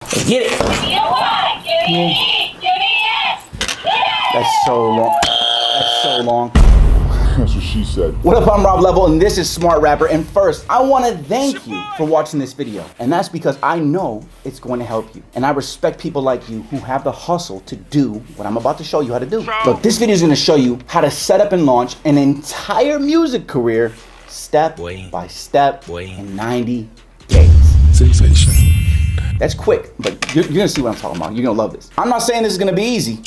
Get it. That's so long. That's so long. That's what she said. What up, I'm Rob Level, and this is Smart Rapper. And first, I want to thank you for watching this video. And that's because I know it's going to help you. And I respect people like you who have the hustle to do what I'm about to show you how to do. Look, this video is going to show you how to set up and launch an entire music career step by step in 90 days. Sensation. That's quick, but you're gonna see what I'm talking about. You're gonna love this. I'm not saying this is gonna be easy,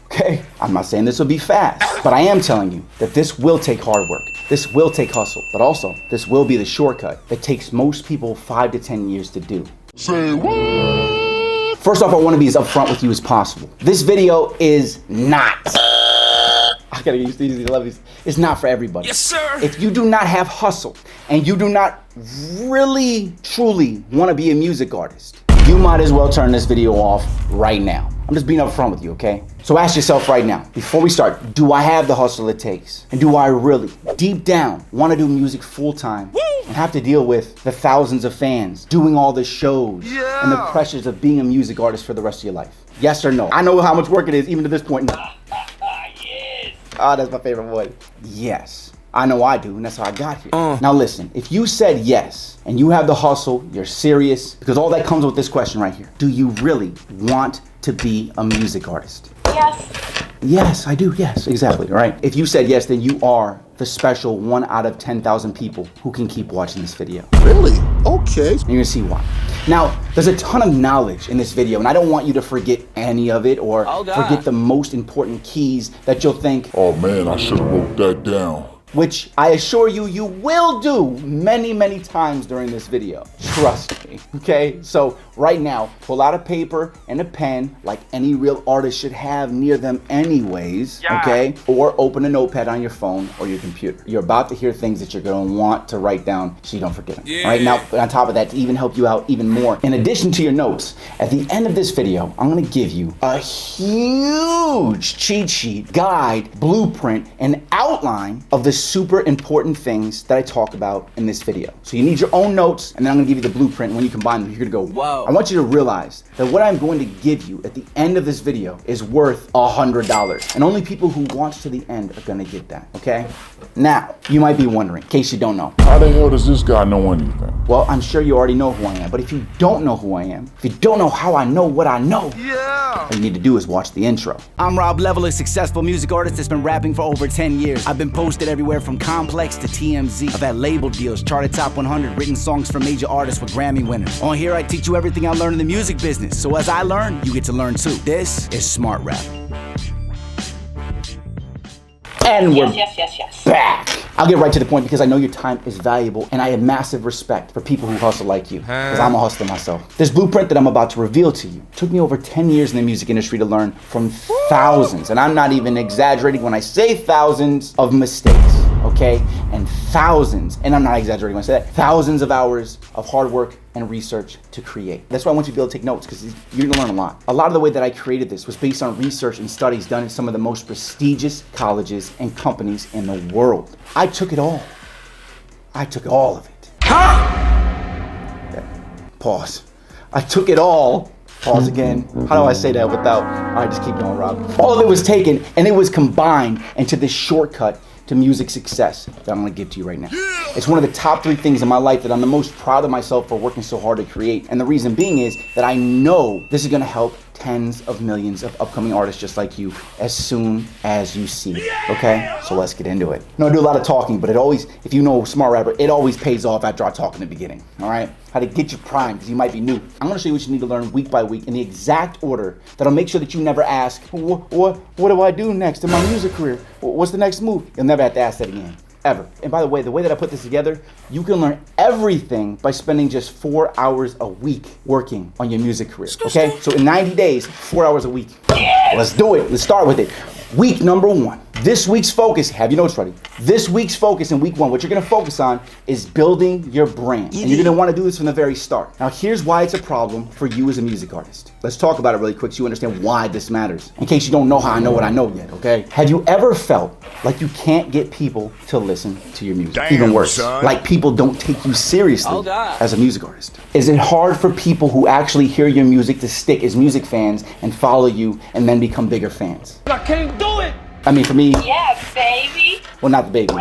okay? I'm not saying this will be fast, but I am telling you that this will take hard work. This will take hustle, but also this will be the shortcut that takes most people 5 to 10 years to do. Say what? First off, I wanna be as upfront with you as possible. This video is not, I gotta get used to these, I love these. It's not for everybody. Yes, sir. If you do not have hustle and you do not really, truly want to be a music artist, you might as well turn this video off right now. I'm just being upfront with you, okay? So ask yourself right now, before we start, do I have the hustle it takes? And do I really, deep down, want to do music full time and have to deal with the thousands of fans, doing all the shows, and the pressures of being a music artist for the rest of your life? Yes or no? I know how much work it is, even to this point. Oh, that's my favorite one. Yes. I know I do, and that's how I got here. Now listen, if you said yes, and you have the hustle, you're serious, because all that comes with this question right here. Do you really want to be a music artist? Yes. Yes, I do, yes, exactly, right? If you said yes, then you are the special 1 out of 10,000 people who can keep watching this video. Really? Okay. And you're gonna see why. Now, there's a ton of knowledge in this video, and I don't want you to forget any of it or forget the most important keys that you'll think, Oh man, I should have wrote that down. which I assure you, you will do many, many times during this video. Trust me, okay? So right now, pull out a paper and a pen like any real artist should have near them anyways, okay? Or open a notepad on your phone or your computer. You're about to hear things that you're gonna want to write down so you don't forget them. Right now, on top of that, to even help you out even more, in addition to your notes, at the end of this video, I'm gonna give you a huge cheat sheet, guide, blueprint, and outline of the super important things that I talk about in this video. So you need your own notes, and then I'm gonna give you the blueprint, and when you combine them, you're gonna go, whoa. I want you to realize that what I'm going to give you at the end of this video is worth $100, and only people who watch to the end are gonna get that, okay? Now, you might be wondering, in case you don't know. How the hell does this guy know anything? Well, I'm sure you already know who I am, but if you don't know who I am, if you don't know how I know what I know, all you need to do is watch the intro. I'm Rob Level, a successful music artist that's been rapping for over 10 years. I've been posted everywhere from Complex to TMZ. I've had label deals, charted top 100, written songs for major artists with Grammy winners. On here, I teach you everything I learned in the music business. So as I learn, you get to learn too. This is Smart Rap. And we're back. I'll get right to the point because I know your time is valuable and I have massive respect for people who hustle like you, because I'm a hustler myself. This blueprint that I'm about to reveal to you took me over 10 years in the music industry to learn from thousands, and I'm not even exaggerating when I say thousands of mistakes, okay? And thousands, and I'm not exaggerating when I say that, thousands of hours of hard work and research to create. That's why I want you to be able to take notes, because you're gonna learn a lot. A lot of the way that I created this was based on research and studies done in some of the most prestigious colleges and companies in the world. I took it all. I took all of it. Okay. Pause. I took it all. Pause again. How do I say that without, all right, just keep going, Rob. All of it was taken and it was combined into this shortcut to music success that I'm gonna give to you right now. It's one of the top 3 things in my life that I'm the most proud of myself for working so hard to create. And the reason being is that I know this is gonna help tens of millions of upcoming artists just like you as soon as you see it, okay? So let's get into it. No, I do a lot of talking, but it always, if you know Smart Rapper, it always pays off after I talk in the beginning, all right? How to get you primed, because you might be new. I'm gonna show you what you need to learn week by week in the exact order that'll make sure that you never ask, what do I do next in my music career? What's the next move? You'll never have to ask that again. Ever. And by the way that I put this together, you can learn everything by spending just 4 hours a week working on your music career, okay? So in 90 days, 4 hours a week. Let's do it. Let's start with it. Week number 1. This week's focus, have your notes ready. This week's focus in week 1, what you're gonna focus on is building your brand. And you're gonna wanna do this from the very start. Now here's why it's a problem for you as a music artist. Let's talk about it really quick so you understand why this matters. In case you don't know how I know what I know yet, okay? Have you ever felt like you can't get people to listen to your music? Even worse, like people don't take you seriously as a music artist. Is it hard for people who actually hear your music to stick as music fans and follow you and then become bigger fans? I can't do it! I mean, for me, yeah, baby. Well, not the baby.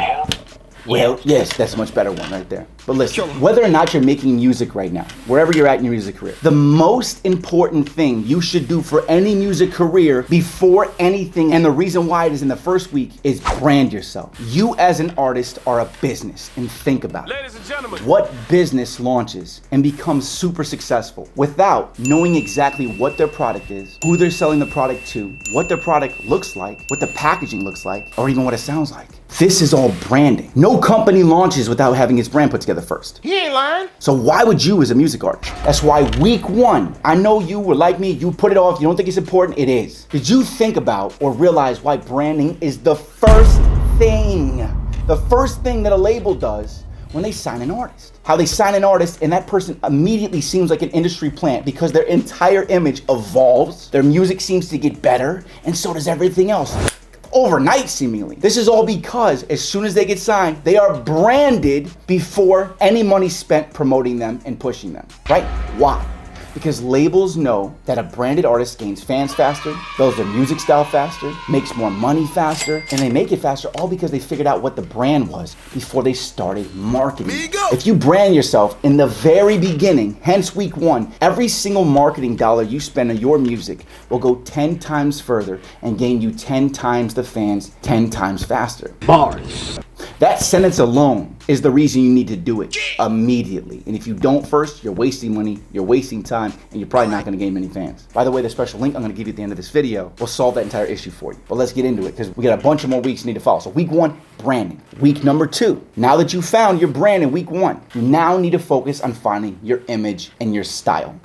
Well, yes, that's a much better one right there. But listen, whether or not you're making music right now, wherever you're at in your music career, the most important thing you should do for any music career before anything, and the reason why it is in the first week, is brand yourself. You as an artist are a business, and think about it. Ladies and gentlemen, What business launches and becomes super successful without knowing exactly what their product is, who they're selling the product to, what their product looks like, what the packaging looks like, or even what it sounds like? This is all branding. No company launches without having its brand put together first. he ain't lying. So why would you as a music artist? That's why week 1, I know you were like me, you put it off, you don't think it's important, it is. Did you think about or realize why branding is the first thing that a label does when they sign an artist? How they sign an artist and that person immediately seems like an industry plant because their entire image evolves, their music seems to get better, and so does everything else. Overnight, seemingly. This is all because as soon as they get signed, they are branded before any money spent promoting them and pushing them, right? Why? Because labels know that a branded artist gains fans faster, builds their music style faster, makes more money faster, and they make it faster all because they figured out what the brand was before they started marketing. If you brand yourself in the very beginning, hence week 1, every single marketing dollar you spend on your music will go 10 times further and gain you 10 times the fans 10 times faster. Bars. That sentence alone is the reason you need to do it immediately. And if you don't first, you're wasting money, you're wasting time, and you're probably not gonna gain many fans. By the way, the special link I'm gonna give you at the end of this video will solve that entire issue for you. But let's get into it because we got a bunch of more weeks you need to follow. So week 1, branding. Week number 2, now that you found your brand in week 1, you now need to focus on finding your image and your style.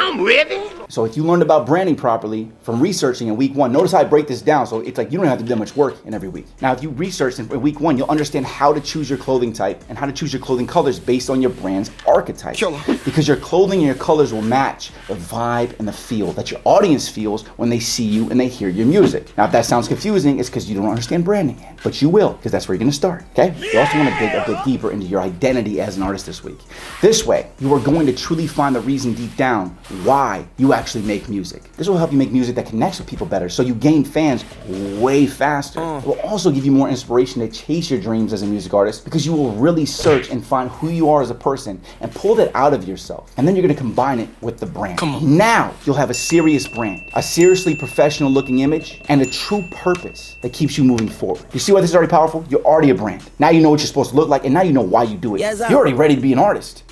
I'm ready. So if you learned about branding properly from researching in week 1, notice how I break this down. So it's like you don't have to do that much work in every week. Now, if you research in week 1, you'll understand how to choose your clothing type and how to choose your clothing colors based on your brand's archetype. Because your clothing and your colors will match the vibe and the feel that your audience feels when they see you and they hear your music. Now, if that sounds confusing, it's because you don't understand branding yet. But you will, because that's where you're gonna start, okay? You also wanna dig a bit deeper into your identity as an artist this week. This way, you are going to truly find the reason deep down why you actually make music. This will help you make music that connects with people better, so you gain fans way faster. It will also give you more inspiration to chase your dreams as a music artist because you will really search and find who you are as a person and pull that out of yourself. And then you're gonna combine it with the brand. Now you'll have a serious brand, a seriously professional looking image, and a true purpose that keeps you moving forward. You see why this is already powerful? You're already a brand. Now you know what you're supposed to look like, and now you know why you do it. You're already ready to be an artist.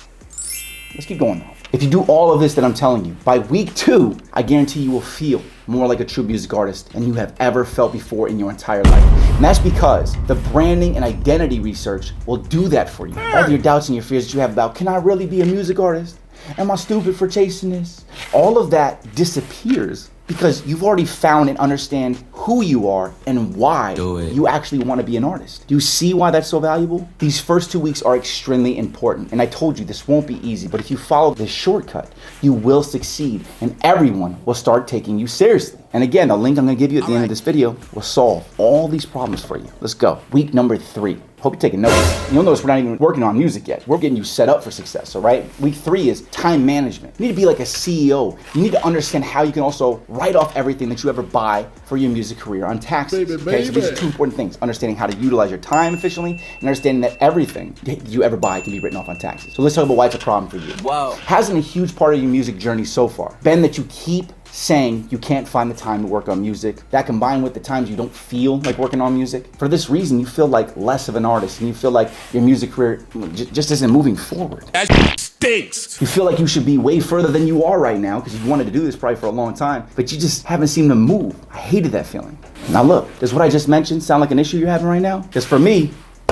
Let's keep going though. If you do all of this that I'm telling you, by week 2, I guarantee you will feel more like a true music artist than you have ever felt before in your entire life. And that's because the branding and identity research will do that for you. All your doubts and your fears that you have about, can I really be a music artist? Am I stupid for chasing this? All of that disappears because you've already found and understand who you are and why you actually want to be an artist. Do you see why that's so valuable? These first 2 weeks are extremely important, and I told you this won't be easy, but if you follow this shortcut, you will succeed, and everyone will start taking you seriously. And again, the link I'm gonna give you at the end of this video will solve all these problems for you. Let's go. Week number 3. Hope you're taking notes. You'll notice we're not even working on music yet. We're getting you set up for success, all right? Week 3 is time management. You need to be like a CEO. You need to understand how you can also write off everything that you ever buy for your music career on taxes. Okay, so these are 2 important things. Understanding how to utilize your time efficiently and understanding that everything that you ever buy can be written off on taxes. So let's talk about why it's a problem for you. Hasn't a huge part of your music journey so far been that you keep saying you can't find the time to work on music? That combined with the times you don't feel like working on music, for this reason you feel like less of an artist and you feel like your music career just isn't moving forward. That stinks. You feel like you should be way further than you are right now because you've wanted to do this probably for a long time, but you just haven't seemed to move. I hated that feeling. Now look, does what I just mentioned sound like an issue you're having right now? Because for me,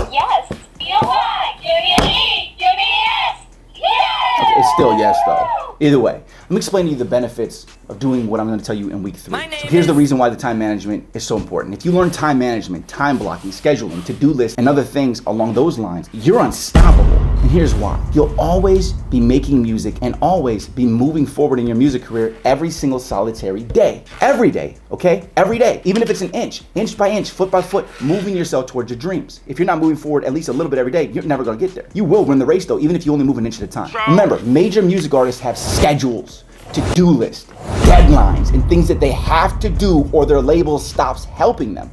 Yes. You know why? Give me an E. Give me an S. Yes. it's Still yes though. Either way, let me explain to you the benefits of doing what I'm going to tell you in week 3. So here's the reason why the time management is so important. If you learn time management, time blocking, scheduling, to-do lists, and other things along those lines, you're unstoppable. And here's why. You'll always be making music and always be moving forward in your music career every single solitary day. Every day, okay? Every day. Even if it's an inch by inch, foot by foot, moving yourself towards your dreams. If you're not moving forward at least a little bit every day, you're never going to get there. You will win the race though, even if you only move an inch at a time. Remember, major music artists have schedules, to-do lists, deadlines, and things that they have to do or their label stops helping them.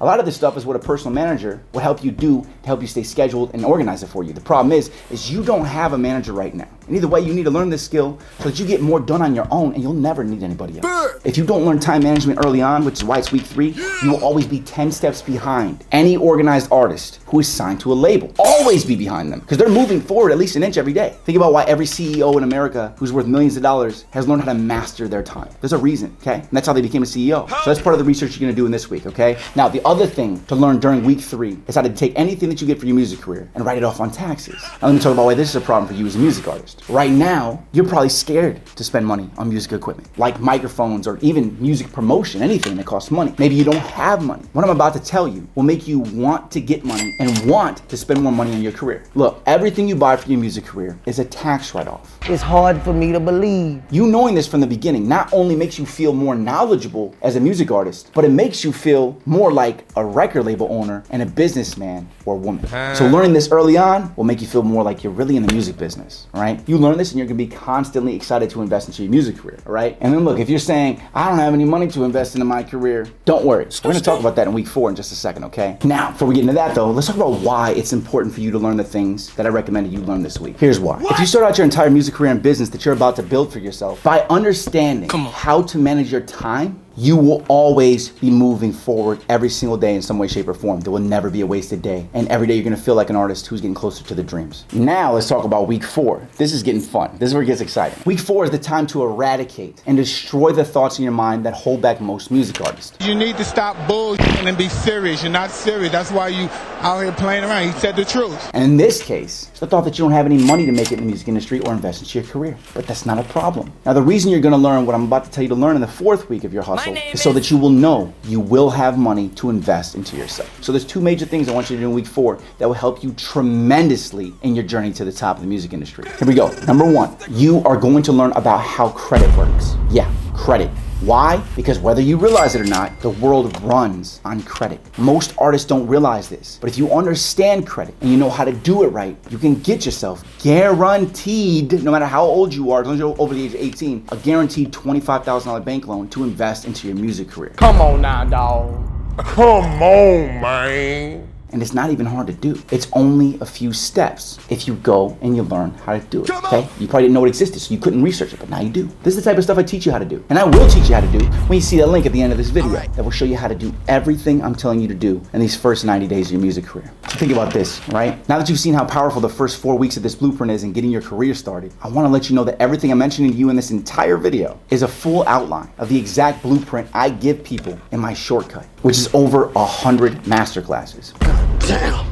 A lot of this stuff is what a personal manager will help you do to help you stay scheduled and organize it for you. The problem is you don't have a manager right now. And either way, you need to learn this skill so that you get more done on your own and you'll never need anybody else. If you don't learn time management early on, which is why it's week 3, you will always be 10 steps behind any organized artist who is signed to a label. Always be behind them because they're moving forward at least an inch every day. Think about why every CEO in America who's worth millions of dollars has learned how to master their time. There's a reason, okay? And that's how they became a CEO. So that's part of the research you're gonna do in this week, okay? Now, the other thing to learn during week 3 is how to take anything that you get for your music career and write it off on taxes. Now, let me talk about why this is a problem for you as a music artist. Right now, you're probably scared to spend money on music equipment, like microphones or even music promotion, anything that costs money. Maybe you don't have money. What I'm about to tell you will make you want to get money and want to spend more money on your career. Look, everything you buy for your music career is a tax write-off. It's hard for me to believe. You knowing this from the beginning not only makes you feel more knowledgeable as a music artist, but it makes you feel more like a record label owner and a businessman or woman. So learning this early on will make you feel more like you're really in the music business, all right? You learn this and you're gonna be constantly excited to invest into your music career, all right? And then look, if you're saying, I don't have any money to invest into my career, don't worry. We're gonna talk about that in week 4 in just a second, okay? Now, before we get into that though, let's talk about why it's important for you to learn the things that I recommended you learn this week. Here's why. If you start out your entire music career and business that you're about to build for yourself, by understanding how to manage your time, you will always be moving forward every single day in some way, shape, or form. There will never be a wasted day. And every day you're gonna feel like an artist who's getting closer to the dreams. Now let's talk about week 4. This is getting fun. This is where it gets exciting. Week 4 is the time to eradicate and destroy the thoughts in your mind that hold back most music artists. You need to stop bullshitting and be serious. You're not serious. That's why you out here playing around. He said the truth. And in this case, it's the thought that you don't have any money to make it in the music industry or invest into your career. But that's not a problem. Now the reason you're gonna learn what I'm about to tell you to learn in the 4th week of your hustle is so that you will know you will have money to invest into yourself. So there's 2 major things I want you to do in week 4 that will help you tremendously in your journey to the top of the music industry. Here we go. Number 1, you are going to learn about how credit works. Yeah, credit. Why? Because whether you realize it or not, the world runs on credit. Most artists don't realize this, but if you understand credit and you know how to do it right, you can get yourself guaranteed, no matter how old you are, as long as you're over the age of 18, a guaranteed $25,000 bank loan to invest into your music career. Come on now, dawg. Come on, man. And it's not even hard to do. It's only a few steps if you go and you learn how to do it, okay? You probably didn't know it existed, so you couldn't research it, but now you do. This is the type of stuff I teach you how to do. And I will teach you how to do when you see that link at the end of this video that will show you how to do everything I'm telling you to do in these first 90 days of your music career. So think about this, right? Now that you've seen how powerful the first 4 weeks of this blueprint is in getting your career started, I wanna let you know that everything I'm mentioning to you in this entire video is a full outline of the exact blueprint I give people in my shortcut, which is over 100 masterclasses. Damn.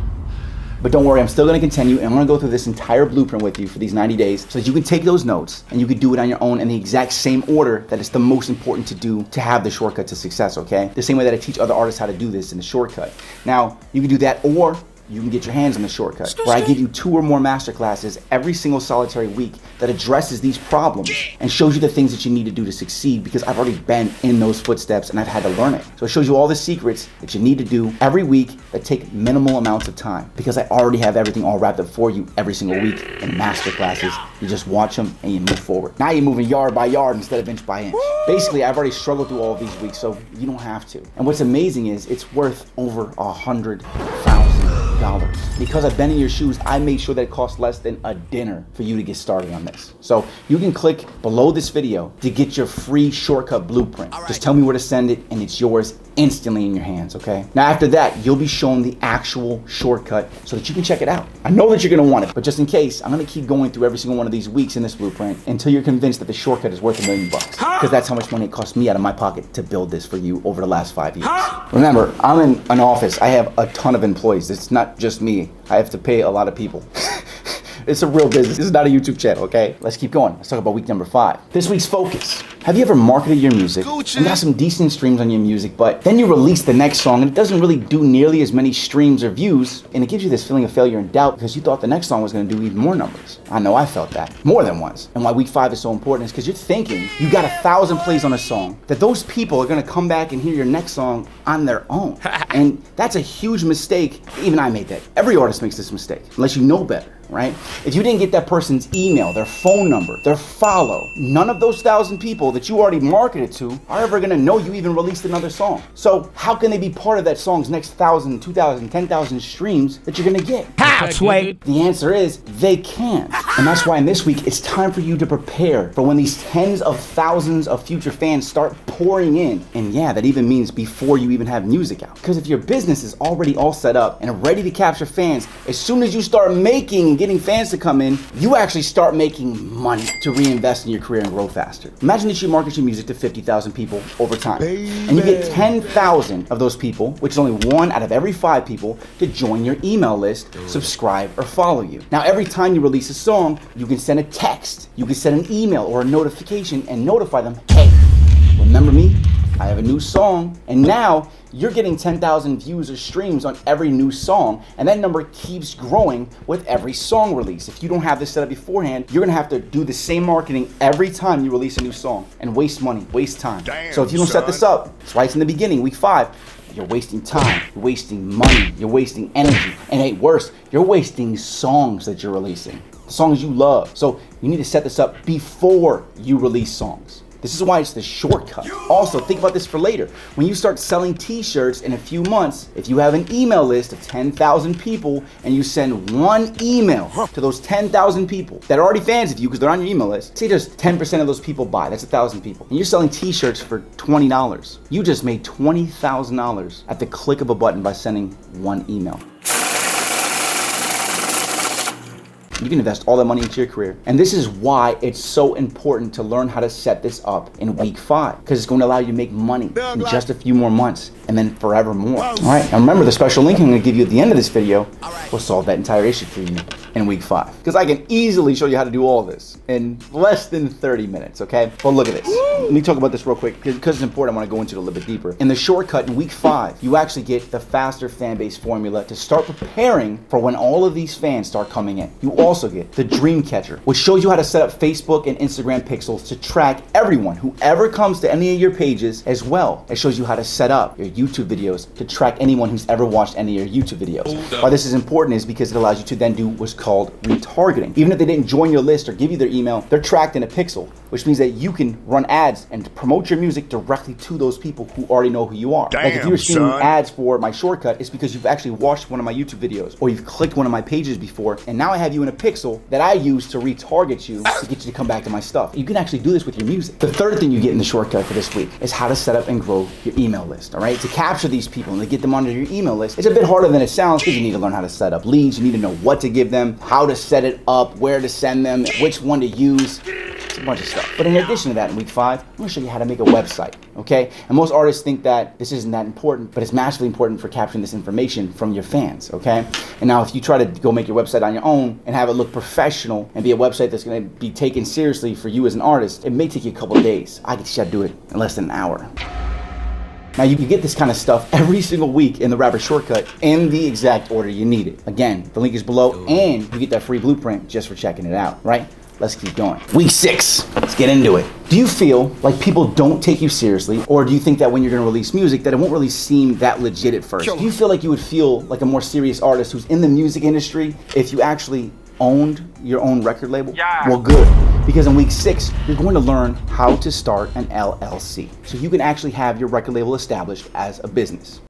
But don't worry, I'm still gonna continue and I'm gonna go through this entire blueprint with you for these 90 days so that you can take those notes and you can do it on your own in the exact same order that it's the most important to do to have the shortcut to success, okay? The same way that I teach other artists how to do this in the shortcut. Now, you can do that or you can get your hands on the shortcut, where I give you 2 or more masterclasses every single solitary week that addresses these problems and shows you the things that you need to do to succeed because I've already been in those footsteps and I've had to learn it. So it shows you all the secrets that you need to do every week that take minimal amounts of time because I already have everything all wrapped up for you every single week in masterclasses. You just watch them and you move forward. Now you're moving yard by yard instead of inch by inch. Basically, I've already struggled through all of these weeks, so you don't have to. And what's amazing is it's worth over $100,000. Because I've been in your shoes, I made sure that it costs less than a dinner for you to get started on this. So you can click below this video to get your free shortcut blueprint. Just tell me where to send it and it's yours instantly in your hands, okay? Now after that, you'll be shown the actual shortcut so that you can check it out. I know that you're gonna want it, but just in case, I'm gonna keep going through every single one of these weeks in this blueprint until you're convinced that the shortcut is worth $1 million. Because that's how much money it cost me out of my pocket to build this for you over the last 5 years. Remember, I'm in an office. I have a ton of employees. It's not just me. I have to pay a lot of people. It's a real business. This is not a YouTube channel, okay? Let's keep going. Let's talk about week number 5. This week's focus. Have you ever marketed your music and got some decent streams on your music, but then you release the next song and it doesn't really do nearly as many streams or views, and it gives you this feeling of failure and doubt because you thought the next song was gonna do even more numbers? I know I felt that more than once. And why week 5 is so important is because you're thinking you got 1,000 plays on a song, that those people are gonna come back and hear your next song on their own. And that's a huge mistake. Even I made that. Every artist makes this mistake, unless you know better. Right? If you didn't get that person's email, their phone number, their follow, none of those 1,000 people that you already marketed to are ever gonna know you even released another song. So how can they be part of that song's next 1,000, 2,000, 10,000 streams that you're gonna get? How, Sway? The answer is they can't. And that's why in this week, it's time for you to prepare for when these tens of thousands of future fans start pouring in. And yeah, that even means before you even have music out. Because if your business is already all set up and ready to capture fans, as soon as you start getting fans to come in, you actually start making money to reinvest in your career and grow faster. Imagine that you market your music to 50,000 people over time, and you get 10,000 of those people, which is only 1 out of every 5 people, to join your email list, subscribe, or follow you. Now, every time you release a song, you can send a text, you can send an email or a notification and notify them, hey, remember me? I have a new song. And now you're getting 10,000 views or streams on every new song, and that number keeps growing with every song release. If you don't have this set up beforehand, you're gonna have to do the same marketing every time you release a new song and waste money, waste time. So if you don't set this up, it's right in the beginning, week 5, you're wasting time, you're wasting money, you're wasting energy, and hey, worse, you're wasting songs that you're releasing, the songs you love. So you need to set this up before you release songs. This is why it's the shortcut. Also, think about this for later. When you start selling t-shirts in a few months, if you have an email list of 10,000 people and you send 1 email to those 10,000 people that are already fans of you because they're on your email list, say just 10% of those people buy, that's 1,000 people, and you're selling t-shirts for $20. You just made $20,000 at the click of a button by sending 1 email. You can invest all that money into your career. And this is why it's so important to learn how to set this up in week 5, because it's going to allow you to make money in just a few more months and then forever more. All right, now remember, the special link I'm going to give you at the end of this video will solve that entire issue for you in week 5. Because I can easily show you how to do all this in less than 30 minutes, okay? Well, look at this. Let me talk about this real quick because it's important. I want to go into it a little bit deeper. In the shortcut in week 5, you actually get the faster fan base formula to start preparing for when all of these fans start coming in. You also get the dream catcher, which shows you how to set up Facebook and Instagram pixels to track everyone who ever comes to any of your pages, as well as shows you how to set up your YouTube videos to track anyone who's ever watched any of your YouTube videos. Why this is important is because it allows you to then do what's called retargeting. Even if they didn't join your list or give you their email, they're tracked in a pixel, which means that you can run ads and promote your music directly to those people who already know who you are. Like if you're seeing ads for my shortcut, it's because you've actually watched one of my YouTube videos or you've clicked one of my pages before, and now I have you in a pixel that I use to retarget you to get you to come back to my stuff. You can actually do this with your music. The third thing you get in the shortcut for this week is how to set up and grow your email list, all right? To capture these people and to get them onto your email list, it's a bit harder than it sounds because you need to learn how to set up leads, you need to know what to give them, how to set it up, where to send them, which one to use. It's a bunch of stuff. But in addition to that, in week 5, I'm gonna show you how to make a website, okay? And most artists think that this isn't that important, but it's massively important for capturing this information from your fans, okay? And now if you try to go make your website on your own and have it look professional and be a website that's gonna be taken seriously for you as an artist, it may take you a couple of days. I can teach you how to do it in less than an hour. Now you get this kind of stuff every single week in the Rapper Shortcut in the exact order you need it. Again, the link is below, and you get that free blueprint just for checking it out, right? Let's keep going. Week 6, let's get into it. Do you feel like people don't take you seriously, or do you think that when you're gonna release music that it won't really seem that legit at first? Do you feel like you would feel like a more serious artist who's in the music industry if you actually owned your own record label? Yeah. Well, good, because in week 6, you're going to learn how to start an LLC, so you can actually have your record label established as a business.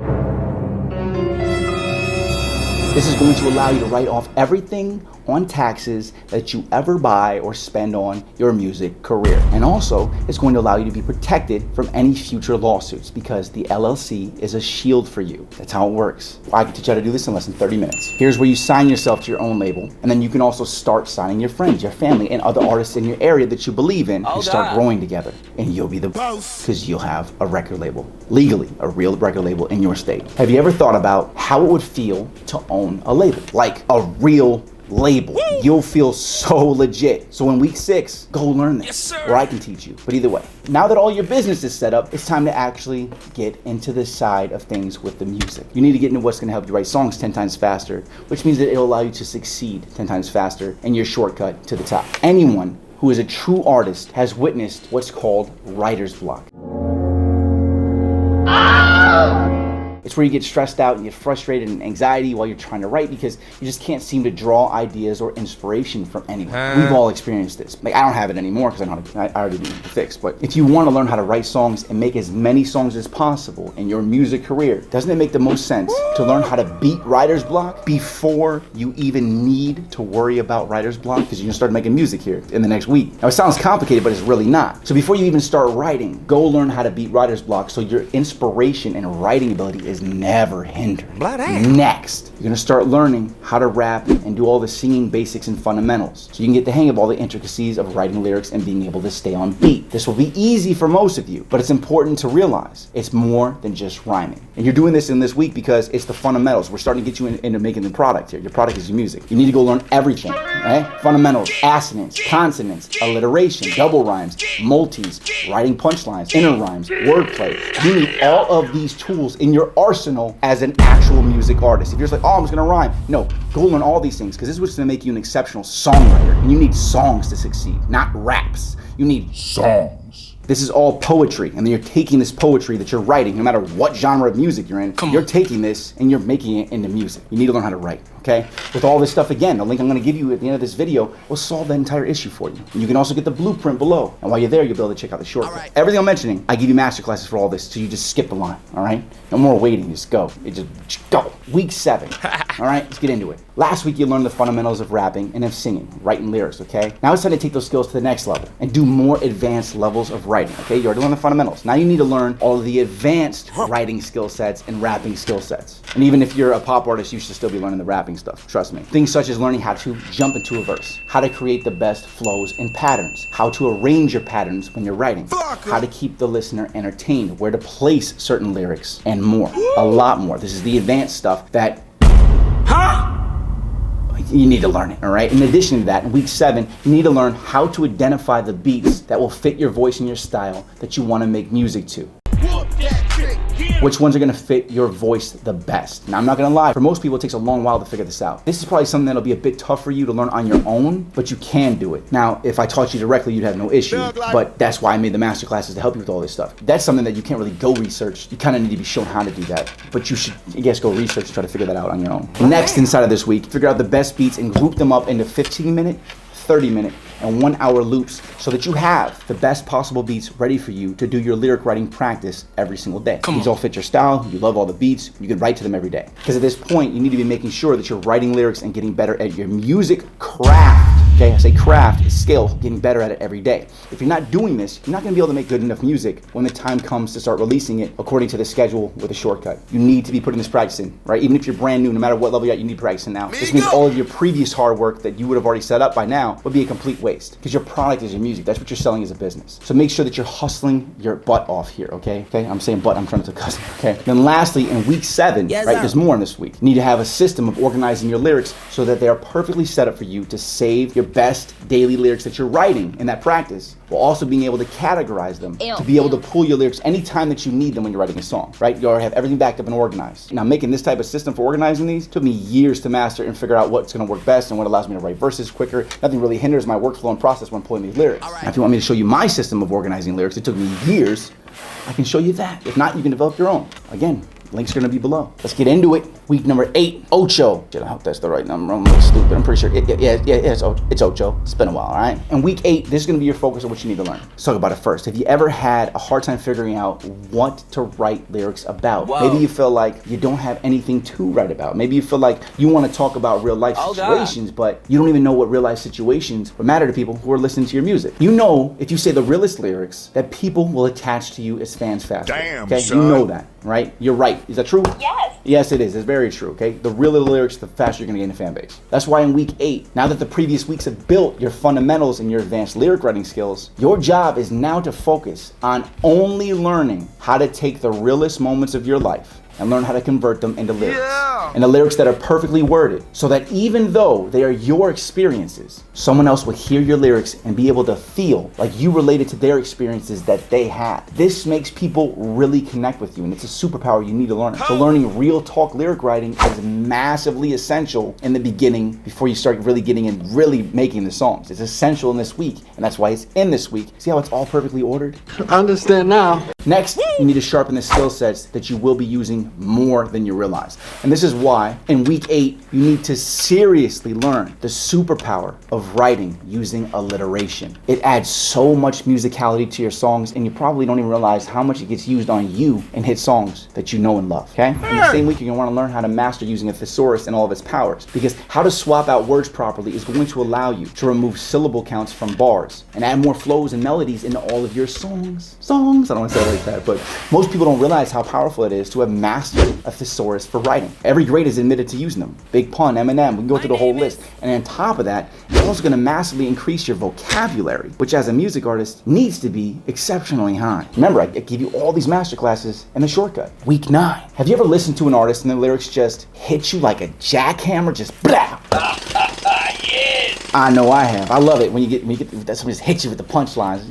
This is going to allow you to write off everything on taxes that you ever buy or spend on your music career. And also, it's going to allow you to be protected from any future lawsuits because the LLC is a shield for you. That's how it works. I can teach you how to do this in less than 30 minutes. Here's where you sign yourself to your own label, and then you can also start signing your friends, your family, and other artists in your area that you believe in. You start growing together, and you'll be the boss because you'll have a record label, legally, a real record label in your state. Have you ever thought about how it would feel to own a label? Like a real label. Woo! You'll feel so legit. So in week 6, go learn this. Yes, sir. Or I can teach you. But either way, now that all your business is set up, it's time to actually get into the side of things with the music. You need to get into what's going to help you write songs 10 times faster, which means that it'll allow you to succeed 10 times faster and your shortcut to the top. Anyone who is a true artist has witnessed what's called writer's block. It's where you get stressed out and get frustrated and anxiety while you're trying to write because you just can't seem to draw ideas or inspiration from anyone. We've all experienced this. Like, I don't have it anymore because I already do the fix. But if you want to learn how to write songs and make as many songs as possible in your music career, doesn't it make the most sense to learn how to beat writer's block before you even need to worry about writer's block? Because you're going to start making music here in the next week. Now, it sounds complicated, but it's really not. So before you even start writing, go learn how to beat writer's block so your inspiration and writing ability is never hindered. Next, you're gonna start learning how to rap and do all the singing basics and fundamentals so you can get the hang of all the intricacies of writing lyrics and being able to stay on beat. This will be easy for most of you, but it's important to realize it's more than just rhyming. And you're doing this in this week because it's the fundamentals. We're starting to get you into making the product here. Your product is your music. You need to go learn everything, right? Fundamentals, assonance, consonants, alliteration, double rhymes, multis, writing punchlines, inner rhymes, wordplay. You need all of these tools in your arsenal as an actual music artist. If you're just like, oh, I'm just gonna rhyme. No, go learn all these things because this is what's gonna make you an exceptional songwriter. And you need songs to succeed, not raps. You need songs. This is all poetry, and then you're taking this poetry that you're writing, no matter what genre of music you're in, you're taking this and you're making it into music. You need to learn how to write, okay? With all this stuff, again, the link I'm gonna give you at the end of this video will solve that entire issue for you. And you can also get the blueprint below. And while you're there, you'll be able to check out the shortcut. Right. Everything I'm mentioning, I give you masterclasses for all this, so you just skip the line, all right? No more waiting, just go. Just go. Week 7, all right? Let's get into it. Last week, you learned the fundamentals of rapping and of singing, writing lyrics, okay? Now it's time to take those skills to the next level and do more advanced levels of writing, okay? You already learned the fundamentals. Now you need to learn all of the advanced writing skill sets and rapping skill sets. And even if you're a pop artist, you should still be learning the rapping stuff, trust me. Things such as learning how to jump into a verse, how to create the best flows and patterns, how to arrange your patterns when you're writing, how to keep the listener entertained, where to place certain lyrics, and more. A lot more. This is the advanced stuff that you need to learn it, all right? In addition to that, in week 7, you need to learn how to identify the beats that will fit your voice and your style that you want to make music to. Which ones are gonna fit your voice the best? Now, I'm not gonna lie, for most people, it takes a long while to figure this out. This is probably something that'll be a bit tough for you to learn on your own, but you can do it. Now, if I taught you directly, you'd have no issue, but that's why I made the masterclasses to help you with all this stuff. That's something that you can't really go research. You kind of need to be shown how to do that, but you should, I guess, go research and try to figure that out on your own. Next, inside of this week, figure out the best beats and group them up into 15-minute, 30-minute, and 1-hour loops so that you have the best possible beats ready for you to do your lyric writing practice every single day. These all fit your style, you love all the beats, you can write to them every day. Because at this point, you need to be making sure that you're writing lyrics and getting better at your music craft. Okay, I say craft, skill, getting better at it every day. If you're not doing this, you're not gonna be able to make good enough music when the time comes to start releasing it according to the schedule with a shortcut. You need to be putting this practice in, right? Even if you're brand new, no matter what level you're at, you need practicing now. This means all of your previous hard work that you would have already set up by now would be a complete waste because your product is your music. That's what you're selling as a business. So make sure that you're hustling your butt off here, okay? Okay, I'm saying butt, I'm trying to cuss, okay? Then lastly, in week 7, right, there's more in this week. You need to have a system of organizing your lyrics so that they are perfectly set up for you to save your best daily lyrics that you're writing in that practice, while also being able to categorize them to be able to pull your lyrics anytime that you need them when you're writing a song, right? You already have everything backed up and organized. Now, making this type of system for organizing these took me years to master and figure out what's gonna work best and what allows me to write verses quicker. Nothing really hinders my workflow and process when pulling these lyrics. Now, if you want me to show you my system of organizing lyrics, it took me years, I can show you that. If not, you can develop your own. Again, links are gonna be below. Let's get into it. Week number 8, ocho. Shit, I hope that's the right number. I'm a little stupid. I'm pretty sure. It's ocho. It's been a while, all right? And week 8, this is gonna be your focus on what you need to learn. Let's talk about it first. Have you ever had a hard time figuring out what to write lyrics about? Whoa. Maybe you feel like you don't have anything to write about. Maybe you feel like you want to talk about real life situations, but you don't even know what real life situations would matter to people who are listening to your music. You know, if you say the realest lyrics, that people will attach to you as fans faster. Damn, okay? son. You know that, right? You're right. Is that true? Yes. Yes, it is. It's very true, okay? The realer the lyrics, the faster you're gonna gain a fan base. That's why in week 8, now that the previous weeks have built your fundamentals and your advanced lyric writing skills, your job is now to focus on only learning how to take the realest moments of your life and learn how to convert them into lyrics. And the lyrics that are perfectly worded, so that even though they are your experiences, someone else will hear your lyrics and be able to feel like you related to their experiences that they had. This makes people really connect with you, and it's a superpower you need to learn. So learning real talk lyric writing is massively essential in the beginning before you start really getting in, really making the songs. It's essential in this week, and that's why it's in this week. See how it's all perfectly ordered? I understand now. Next, you need to sharpen the skill sets that you will be using more than you realize. And this is why in week 8, you need to seriously learn the superpower of writing using alliteration. It adds so much musicality to your songs, and you probably don't even realize how much it gets used on you in hit songs that you know and love, okay? In the same week, you're gonna wanna learn how to master using a thesaurus and all of its powers, because how to swap out words properly is going to allow you to remove syllable counts from bars and add more flows and melodies into all of your songs. I don't wanna say it like that, but most people don't realize how powerful it is to have mastered a thesaurus for writing. Every grade is admitted to using them. Big Pun, Eminem, we can go through the whole list. And on top of that, it's also gonna massively increase your vocabulary, which as a music artist needs to be exceptionally high. Remember, I give you all these masterclasses in the shortcut. Week 9. Have you ever listened to an artist and the lyrics just hit you like a jackhammer, just blah? Yes. I know I have. I love it when you get that somebody just hits you with the punchlines.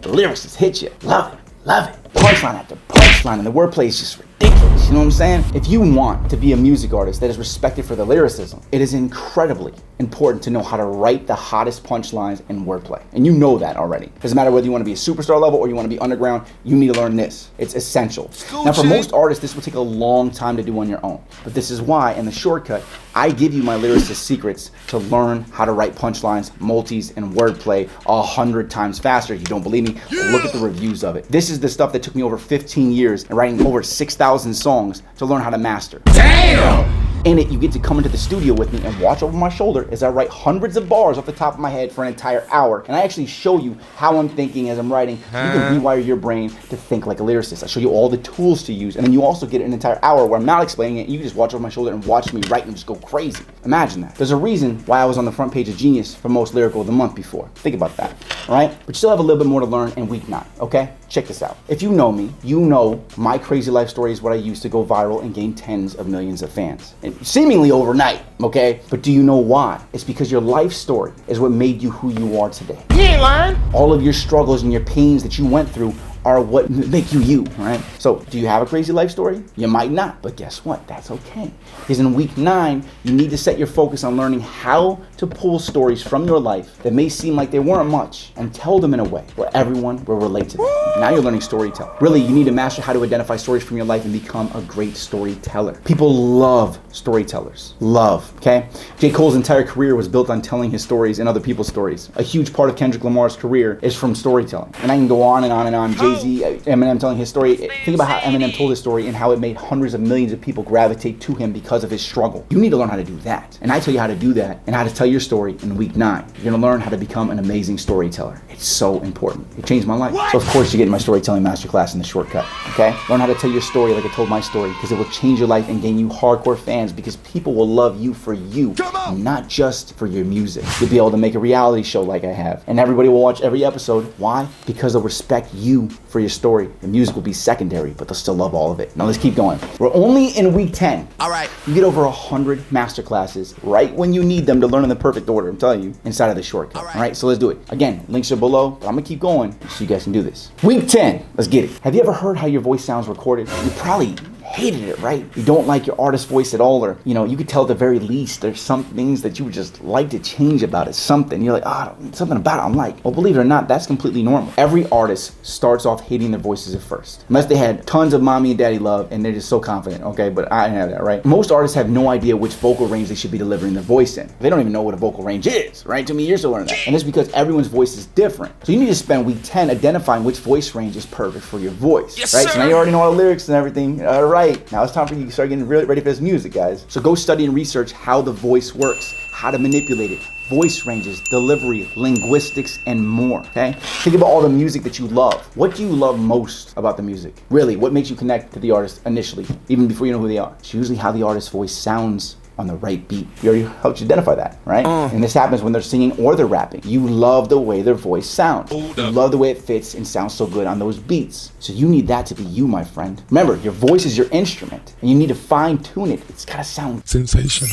The lyrics just hit you. Love it. Love it. Punchline after punchline, and the wordplay is just ridiculous. You know what I'm saying? If you want to be a music artist that is respected for the lyricism, it is incredibly important to know how to write the hottest punchlines and wordplay. And you know that already. Doesn't matter whether you want to be a superstar level or you want to be underground, you need to learn this. It's essential. Now, for most artists, this will take a long time to do on your own. But this is why, in the shortcut, I give you my lyricist secrets to learn how to write punchlines, multis, and wordplay 100 times faster. If you don't believe me, look at the reviews of it. This is the stuff that took me over 15 years and writing over 6,000 songs to learn how to master. Damn! In it, you get to come into the studio with me and watch over my shoulder as I write hundreds of bars off the top of my head for an entire hour. And I actually show you how I'm thinking as I'm writing. So you can rewire your brain to think like a lyricist. I show you all the tools to use. And then you also get an entire hour where I'm not explaining it. You can just watch over my shoulder and watch me write and just go crazy. Imagine that. There's a reason why I was on the front page of Genius for Most Lyrical of the Month before. Think about that, all right? But you still have a little bit more to learn in week 9, okay? Check this out. If you know me, you know my crazy life story is what I used to go viral and gain tens of millions of fans. And seemingly overnight, okay? But do you know why? It's because your life story is what made you who you are today. You ain't lying. All of your struggles and your pains that you went through are what make you, right? So, do you have a crazy life story? You might not, but guess what? That's okay. Because in week 9, you need to set your focus on learning how to pull stories from your life that may seem like they weren't much and tell them in a way where everyone will relate to them. Now you're learning storytelling. Really, you need to master how to identify stories from your life and become a great storyteller. People love storytellers. Love, okay? J. Cole's entire career was built on telling his stories and other people's stories. A huge part of Kendrick Lamar's career is from storytelling. And I can go on and on and on. Jay-Z, Eminem telling his story. Think about how Eminem told his story and how it made hundreds of millions of people gravitate to him because of his struggle. You need to learn how to do that. And I tell you how to do that and how to tell your story in week 9. You're gonna learn how to become an amazing storyteller. It's so important. It changed my life. So of course you get my storytelling masterclass in the shortcut, okay? Learn how to tell your story like I told my story, because it will change your life and gain you hardcore fans, because people will love you for you, and not just for your music. You'll be able to make a reality show like I have, and everybody will watch every episode. Why? Because they'll respect you for your story. The music will be secondary, but they'll still love all of it. Now let's keep going. We're only in week 10. All right. You get over 100 masterclasses right when you need them to learn in the perfect order, I'm telling you, inside of the shortcut. All right, so let's do it. Again, links are below, but I'm gonna keep going so you guys can do this. Week 10, let's get it. Have you ever heard how your voice sounds recorded? You probably hated it, right? You don't like your artist's voice at all, or, you know, you could tell at the very least there's some things that you would just like to change about it, something. You're like, something about it I'm like. Well, believe it or not, that's completely normal. Every artist starts off hating their voices at first. Unless they had tons of mommy and daddy love and they're just so confident, okay? But I didn't have that, right? Most artists have no idea which vocal range they should be delivering their voice in. They don't even know what a vocal range is, right? To me, you're still learning that. And it's because everyone's voice is different. So you need to spend week 10 identifying which voice range is perfect for your voice, right? Sir. So now you already know all the lyrics and everything. All right, now it's time for you to start getting really ready for this music, guys. So go study and research how the voice works, how to manipulate it, voice ranges, delivery, linguistics, and more, okay? Think about all the music that you love. What do you love most about the music? Really, what makes you connect to the artist initially, even before you know who they are? It's usually how the artist's voice sounds on the right beat. We already helped you identify that, right? And this happens when they're singing or they're rapping. You love the way their voice sounds. You love the way it fits and sounds so good on those beats. So you need that to be you, my friend. Remember, your voice is your instrument, and you need to fine tune it. It's gotta sound Sensational.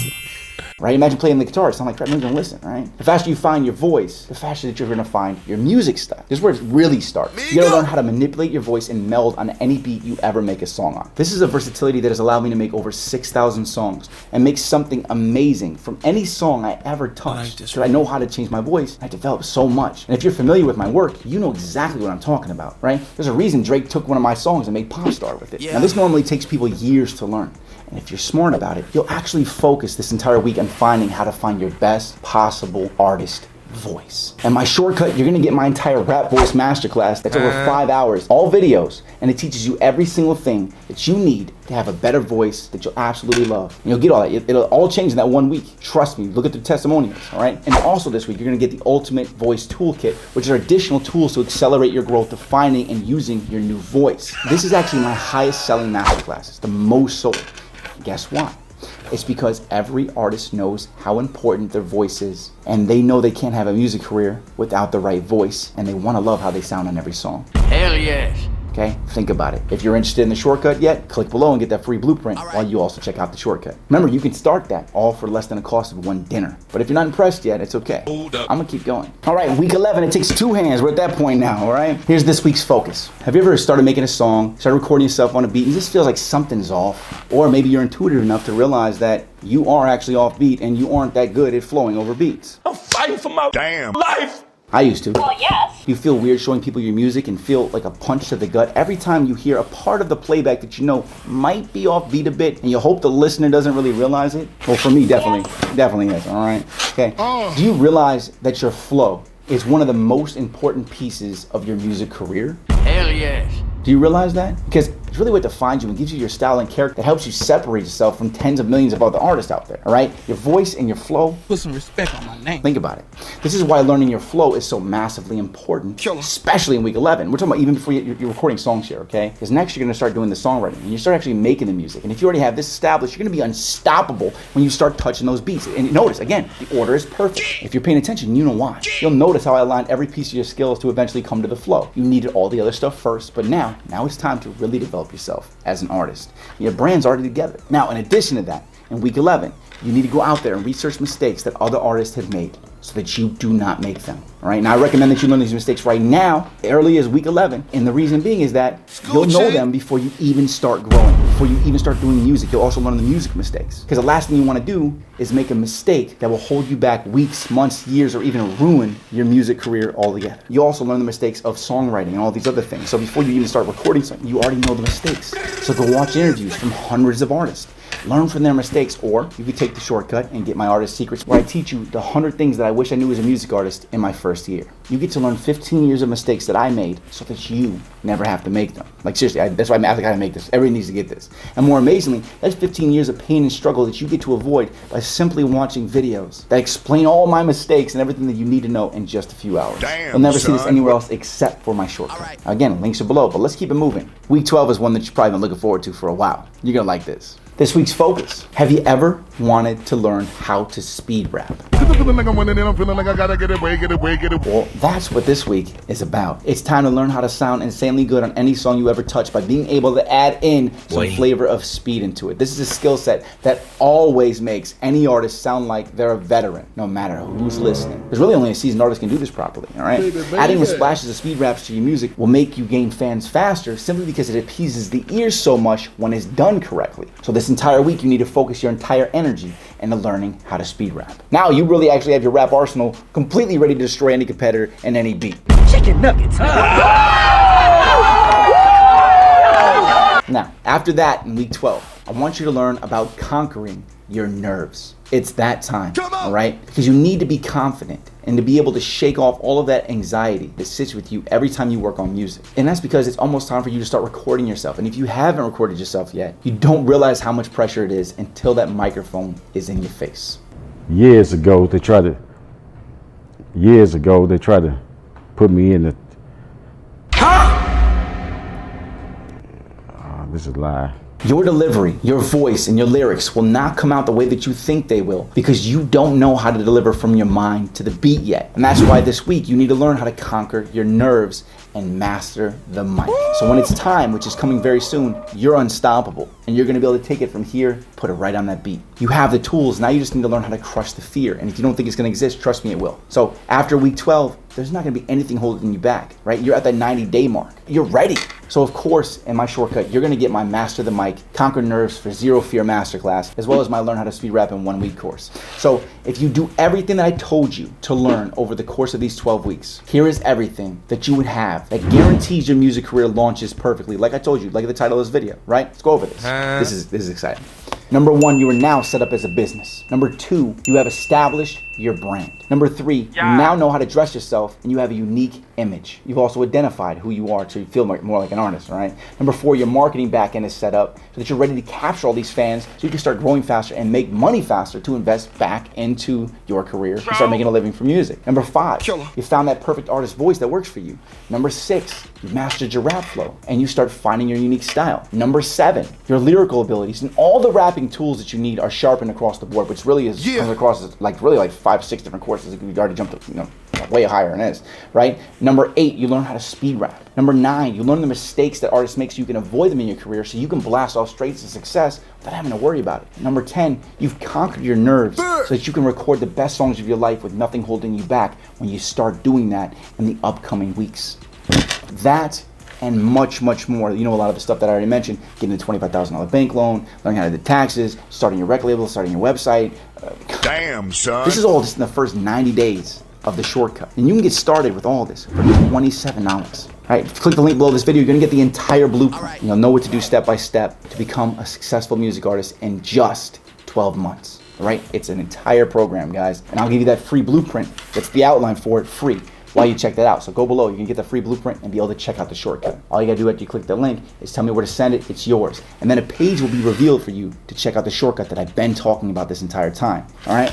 right? Imagine playing the guitar, it sounds like crap, no one's gonna listen, right? The faster you find your voice, the faster that you're gonna find your music stuff. This is where it really starts. You gotta learn how to manipulate your voice and meld on any beat you ever make a song on. This is a versatility that has allowed me to make over 6,000 songs and make something amazing from any song I ever touched. Because I know how to change my voice. I developed so much. And if you're familiar with my work, you know exactly what I'm talking about, right? There's a reason Drake took one of my songs and made Pop Star with it. Now this normally takes people years to learn. And if you're smart about it, you'll actually focus this entire week on finding how to find your best possible artist voice. And my shortcut, you're gonna get my entire rap voice masterclass that's over 5 hours, all videos, and it teaches you every single thing that you need to have a better voice that you'll absolutely love. And you'll get all that. It'll all change in that 1 week. Trust me, look at the testimonials, all right? And also this week, you're gonna get the ultimate voice toolkit, which are additional tools to accelerate your growth to finding and using your new voice. This is actually my highest selling masterclass. It's the most sold. Guess why? It's because every artist knows how important their voice is, and they know they can't have a music career without the right voice, and they want to love how they sound on every song. Hell yes. Okay, think about it. If you're interested in the shortcut yet, click below and get that free blueprint while you also check out the shortcut. Remember, you can start that all for less than the cost of one dinner. But if you're not impressed yet, it's okay. I'm gonna keep going. All right, week 11, it takes 2 hands. We're at that point now, all right? Here's this week's focus. Have you ever started making a song, started recording yourself on a beat, and it just feels like something's off? Or maybe you're intuitive enough to realize that you are actually off beat and you aren't that good at flowing over beats. I'm fighting for my Damn. life. I used to. Well, yes. You feel weird showing people your music and feel like a punch to the gut every time you hear a part of the playback that you know might be off beat a bit, and you hope the listener doesn't really realize it? Well, for me, definitely is, all right? Okay. Do you realize that your flow is one of the most important pieces of your music career? Hell yes. Do you realize that? Because it's really what defines you and gives you your style and character that helps you separate yourself from tens of millions of other artists out there, all right? Your voice and your flow. Put some respect on my name. Think about it. This is why learning your flow is so massively important, especially in week 11. We're talking about even before you're recording songs here, okay? Because next you're gonna start doing the songwriting and you start actually making the music. And if you already have this established, you're gonna be unstoppable when you start touching those beats. And notice, again, the order is perfect. If you're paying attention, you know why. You'll notice how I aligned every piece of your skills to eventually come to the flow. You needed all the other stuff first, but now it's time to really develop yourself as an artist. Your brand's already together. Now, in addition to that, in week 11, you need to go out there and research mistakes that other artists have made so that you do not make them. All right, now I recommend that you learn these mistakes right now, early as week 11. And the reason being is that you'll know them before you even start growing, before you even start doing music. You'll also learn the music mistakes. Because the last thing you want to do is make a mistake that will hold you back weeks, months, years, or even ruin your music career altogether. You also learn the mistakes of songwriting and all these other things. So before you even start recording something, you already know the mistakes. So go watch interviews from hundreds of artists. Learn from their mistakes, or you could take the shortcut and get my Artist Secrets, where I teach you the 100 things that I wish I knew as a music artist in my first year. You get to learn 15 years of mistakes that I made so that you never have to make them. Like seriously, that's why I gotta make this. Everybody needs to get this. And more amazingly, that's 15 years of pain and struggle that you get to avoid by simply watching videos that explain all my mistakes and everything that you need to know in just a few hours. Damn, You'll never see this son. anywhere else except for my shortcut. Again, links are below, but let's keep it moving. Week 12 is one that you're probably been looking forward to for a while. You're gonna like this. This week's focus. Have you ever wanted to learn how to speed rap? Well, that's what this week is about. It's time to learn how to sound insanely good on any song you ever touch by being able to add in some flavor of speed into it. This is a skill set that always makes any artist sound like they're a veteran, no matter who's listening. There's really only a seasoned artist can do this properly, all right? Adding the splashes of speed raps to your music will make you gain fans faster simply because it appeases the ears so much when it's done correctly. So this entire week, you need to focus your entire energy into learning how to speed rap. Now you really actually have your rap arsenal completely ready to destroy any competitor and any beat. Chicken nuggets. Now, after that, in week 12, I want you to learn about conquering your nerves. It's that time, all right? Because you need to be confident and to be able to shake off all of that anxiety that sits with you every time you work on music. And that's because it's almost time for you to start recording yourself. And if you haven't recorded yourself yet, you don't realize how much pressure it is until that microphone is in your face. Years ago, they tried to put me in the... This is a lie. Your delivery, your voice, and your lyrics will not come out the way that you think they will because you don't know how to deliver from your mind to the beat yet. And that's why this week you need to learn how to conquer your nerves and master the mic. So when it's time, which is coming very soon, you're unstoppable. And you're gonna be able to take it from here, put it right on that beat. You have the tools, now you just need to learn how to crush the fear. And if you don't think it's gonna exist, trust me, it will. So after week 12, there's not gonna be anything holding you back, right? You're at that 90-day mark. You're ready. So of course, in my shortcut, you're gonna get my Master the Mic, Conquer Nerves for Zero Fear Masterclass, as well as my Learn How to Speed Rap in 1 week course. So if you do everything that I told you to learn over the course of these 12 weeks, here is everything that you would have that guarantees your music career launches perfectly. Like I told you, like the title of this video, right? Let's go over this. This is exciting. Number 1, you are now set up as a business. Number 2, you have established your brand. Number 3, you now know how to dress yourself and you have a unique image. You've also identified who you are so you feel more like an artist, all right? Number 4, your marketing backend is set up so that you're ready to capture all these fans so you can start growing faster and make money faster to invest back into your career and start making a living from music. Number 5, you found that perfect artist voice that works for you. Number 6, you mastered your rap flow and you start finding your unique style. Number 7, your lyrical abilities and all the rapping tools that you need are sharpened across the board, which really is comes across like 5-6 different courses. We've already jumped up, way higher than this, right? Number 8, you learn how to speed rap. Number 9, you learn the mistakes that artists make so you can avoid them in your career so you can blast off straight to success without having to worry about it. Number 10, you've conquered your nerves so that you can record the best songs of your life with nothing holding you back when you start doing that in the upcoming weeks. That and much, much more. A lot of the stuff that I already mentioned, getting a $25,000 bank loan, learning how to do taxes, starting your record label, starting your website. Damn, son. This is all just in the first 90 days of the shortcut. And you can get started with all this for $27. Right? Click the link below this video. You're gonna get the entire blueprint. You'll know what to do step by step to become a successful music artist in just 12 months. All right? It's an entire program, guys. And I'll give you that free blueprint. That's the outline for it, free, while you check that out. So go below, you can get the free blueprint and be able to check out the shortcut. All you gotta do after you click the link is tell me where to send it, it's yours. And then a page will be revealed for you to check out the shortcut that I've been talking about this entire time, all right?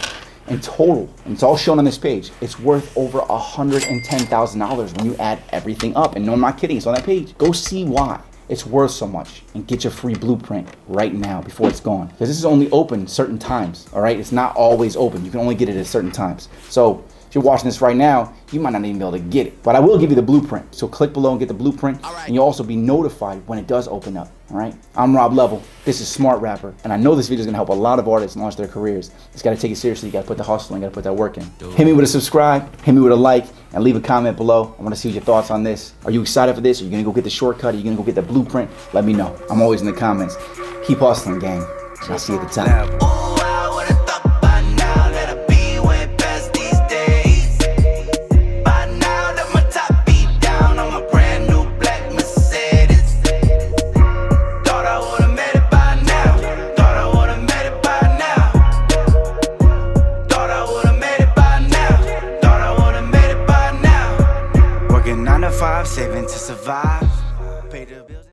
In total, and it's all shown on this page, it's worth over $110,000 when you add everything up. And no, I'm not kidding, it's on that page. Go see why it's worth so much and get your free blueprint right now before it's gone. Because this is only open certain times, all right? It's not always open. You can only get it at certain times. So if you're watching this right now, you might not even be able to get it. But I will give you the blueprint. So click below and get the blueprint. And you'll also be notified when it does open up. All right? I'm Rob Level. This is Smart Rapper. And I know this video is going to help a lot of artists launch their careers. You just got to take it seriously. You got to put the hustle in. You got to put that work in. Hit me with a subscribe. Hit me with a like. And leave a comment below. I want to see what your thoughts on this. Are you excited for this? Are you going to go get the shortcut? Are you going to go get the blueprint? Let me know. I'm always in the comments. Keep hustling, gang. I'll see you at the top. Saving to survive.